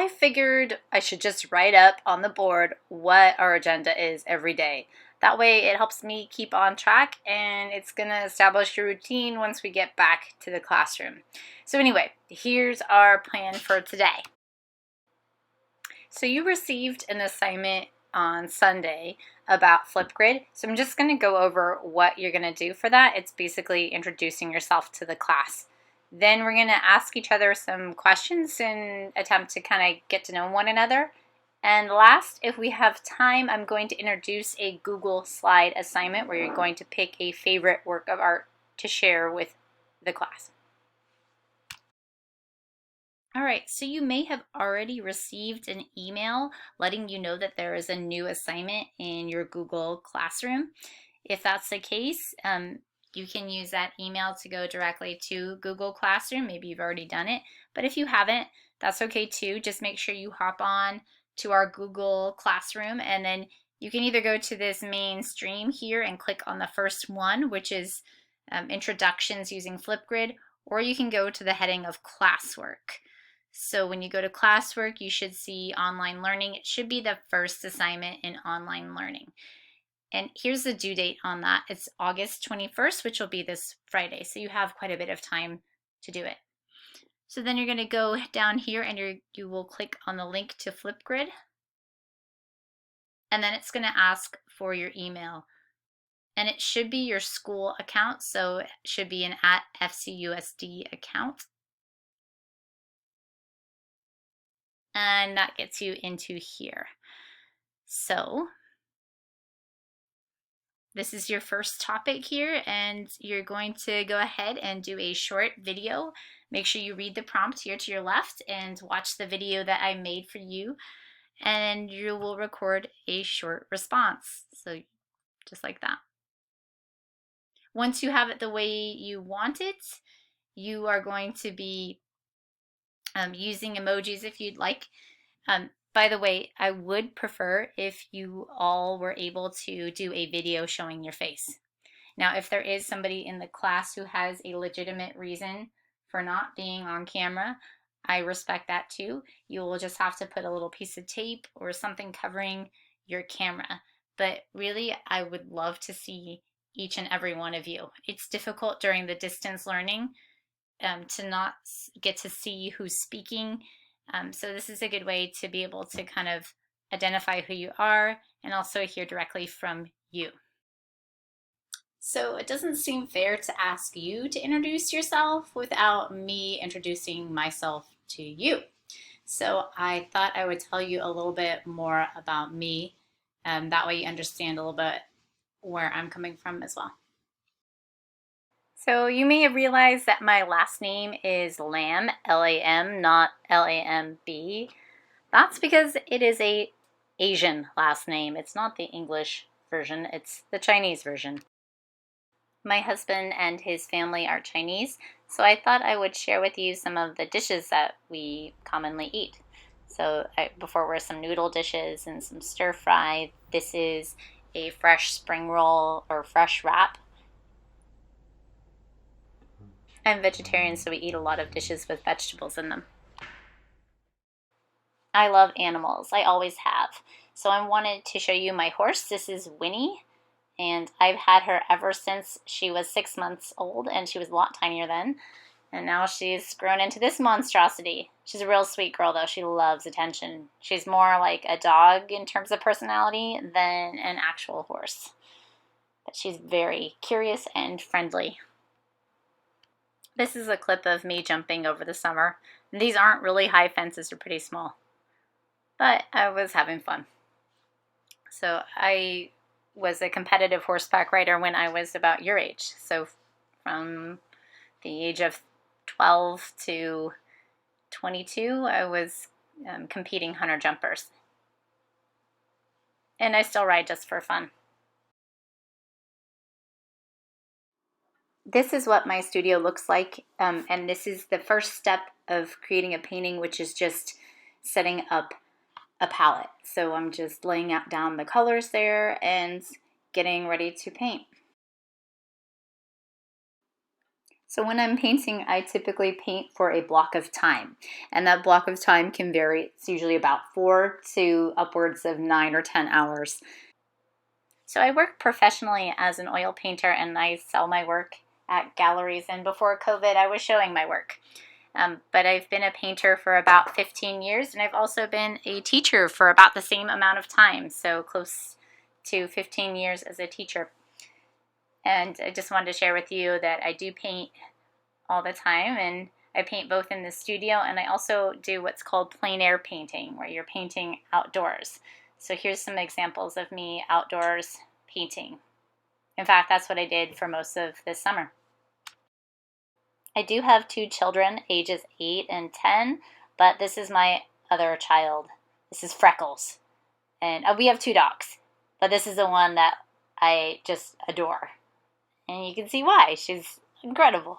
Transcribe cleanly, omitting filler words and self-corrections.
I figured I should just write up on the board what our agenda is every day. That way it helps me keep on track, and it's going to establish a routine once we get back to the classroom. So anyway, here's our plan for today. So you received an assignment on Sunday about Flipgrid. So I'm just going to go over what you're going to do for that. It's basically introducing yourself to the class. Then we're going to ask each other some questions and attempt to kind of get to know one another. And last, if we have time, I'm going to introduce a Google Slide assignment where you're going to pick a favorite work of art to share with the class. All right, so you may have already received an email letting you know that there is a new assignment in your Google Classroom. If that's the case, you can use that email to go directly to Google Classroom. Maybe you've already done it, but if you haven't, that's okay too. Just make sure you hop on to our Google Classroom, and then you can either go to this main stream here and click on the first one, which is Introductions using Flipgrid, or you can go to the heading of Classwork. So when you go to classwork, you should see online learning. It should be the first assignment in online learning. And here's the due date on that. It's August 21st, which will be this Friday. So you have quite a bit of time to do it. So then you're going to go down here and you will click on the link to Flipgrid. And then it's going to ask for your email. And it should be your school account. So it should be an @FCUSD account. And that gets you into here. So this is your first topic here, and you're going to go ahead and do a short video. Make sure you read the prompt here to your left and watch the video that I made for you, and you will record a short response. So just like that. Once you have it the way you want it, you are going to be using emojis if you'd like. By the way, I would prefer if you all were able to do a video showing your face. Now, if there is somebody in the class who has a legitimate reason for not being on camera, I respect that too. You will just have to put a little piece of tape or something covering your camera. But really, I would love to see each and every one of you. It's difficult during the distance learning to not get to see who's speaking. So this is a good way to be able to kind of identify who you are and also hear directly from you. So it doesn't seem fair to ask you to introduce yourself without me introducing myself to you. So I thought I would tell you a little bit more about me. That way you understand a little bit where I'm coming from as well. So you may have realized that my last name is Lamb, L-A-M, not L-A-M-B. That's because it is an Asian last name. It's not the English version, it's the Chinese version. My husband and his family are Chinese, so I thought I would share with you some of the dishes that we commonly eat. So before were some noodle dishes and some stir fry. This is a fresh spring roll or fresh wrap. I'm vegetarian, so we eat a lot of dishes with vegetables in them. I love animals. I always have. So I wanted to show you my horse. This is Winnie, and I've had her ever since she was 6 months old, and she was a lot tinier then. And now she's grown into this monstrosity. She's a real sweet girl, though. She loves attention. She's more like a dog in terms of personality than an actual horse. But she's very curious and friendly. This is a clip of me jumping over the summer. And these aren't really high fences, they're pretty small. But I was having fun. So I was a competitive horseback rider when I was about your age. So from the age of 12 to 22, I was competing hunter jumpers. And I still ride just for fun. This is what my studio looks like, and this is the first step of creating a painting, which is just setting up a palette. So I'm just laying out down the colors there and getting ready to paint. So when I'm painting, I typically paint for a block of time, and that block of time can vary. It's usually about 4 to upwards of 9 or 10 hours. So I work professionally as an oil painter, and I sell my work at galleries, and before COVID I was showing my work. But I've been a painter for about 15 years, and I've also been a teacher for about the same amount of time, so close to 15 years as a teacher. And I just wanted to share with you that I do paint all the time, and I paint both in the studio, and I also do what's called plein air painting, where you're painting outdoors. So here's some examples of me outdoors painting. In fact, that's what I did for most of this summer. I do have 2 children, ages 8 and 10, but this is my other child. This is Freckles. And we have 2 dogs, but this is the one that I just adore. And you can see why. She's incredible.